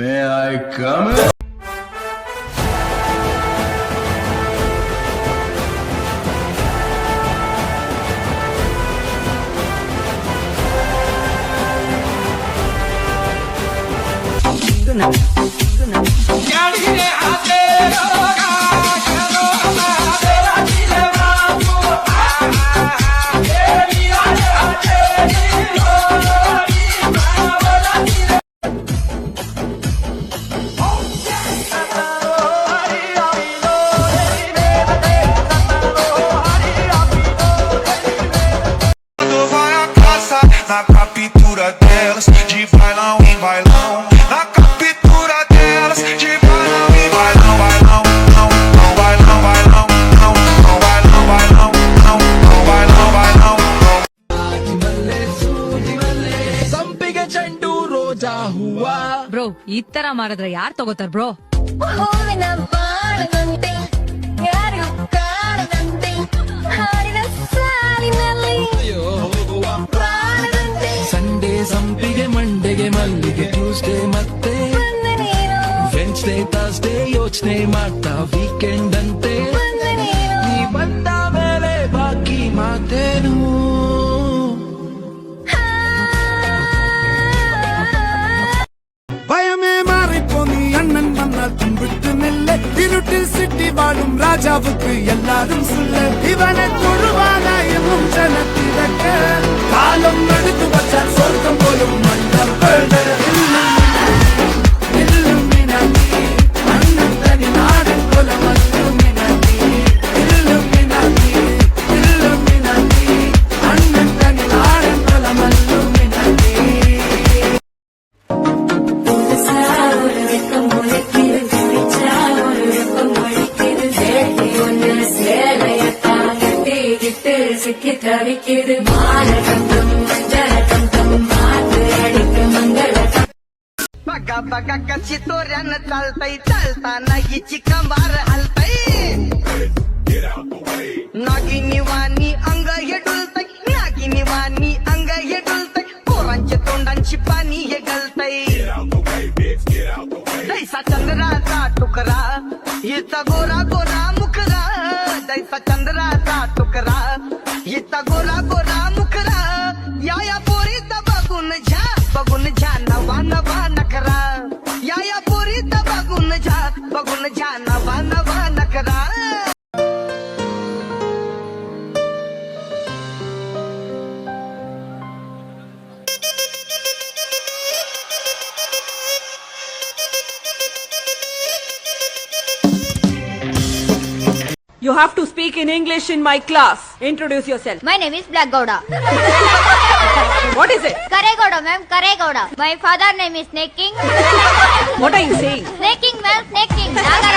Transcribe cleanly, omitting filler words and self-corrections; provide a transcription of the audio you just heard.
May I come in? Na captura delas, de bailão em bailão. Na captura delas, de bailão em bailão, bailão, não, não, bailão, bailão, não, não, bailão, bailão, não, não, bailão, bailão, não. ಸಂಪಿಗೆ ಚೆಂಡು ರೋಜಾ ಹೂವ bro ಈ ತರ ಮಾಡಿದ್ರೆ ಯಾರ್ ತಗೋತಾರ bro? ಹೂವಿನ ಬಾಳದಂತೆ ಯಾರು ಕಾಣದಂತೆ ಹಾಡಿನ ಸಾಲಿನಲ್ಲಿ ಪ್ರಾಣದಂತೆ ಸಂಡೇ ಸಂಪಿಗೆ ಮಂಡೆಗೆ ಮಲ್ಲಿಗೆ ಟ್ಯೂಸ್ಡೇ ಮತ್ತೆ ಬಂದ ನೀನು ವೆನ್ಸ್ಡೇ ಥರ್ಸ್ಡೇ ಯೋಚನೆ ಮಾಡ್ತಾ ವೀಕೆಂಡ್ ಅಂತೆ ಬಂದ ನೀನು ನೀ ಬಂದ ಮೇಲೆ ಬಾಕಿ ಮಾತೇನು பயமே மாறிப்போ நீ அண்ணன் மன்னால் கும்பிட்டு நெல்ல இருட்டில் சிட்டி வாழும் ராஜாவுக்கு எல்லாரும் சொல்ல இவனை தொழுவானா என்னும் ஜனத்திறக்க காலம் எடுத்து வச்சால் சொர்க்கம் போலும் மன்னர் அண்ணன் தனி நாடன் போல மல்லும் அண்ணன் தனி நாடன் போல மல்லும் சிக்கி தவிக்குது மாலகந்தம் மஞ்சளகந்தம் மாத்து அடிக்க மங்களம் बघा बघा कशी तोऱ्यानं चालतय चालताना हिची कंबार हलतय नागिनी वाणी अंग हे डुलतय नागिनी वाणी अंग हे डुलतय पोरांच्या तोंडांची पाणी हे गलतय दैसा चंद्राचा टुकरा हिचा गोरा गोरा मुखरा दैसा चंद्राचा टुकरा हिचा गोरा गोरा मुखरा या पोरीचा बघून झा नवा नवा नखरा या पोरीचा बघून झा नवा नवा नखरा You have to speak in English in my class. Introduce yourself. My name is Black Gowda. What is it? Karegowda, ma'am, Karegowda. My father name is Snake King. What are you saying? Snake King, ma'am, Snake King. Nagara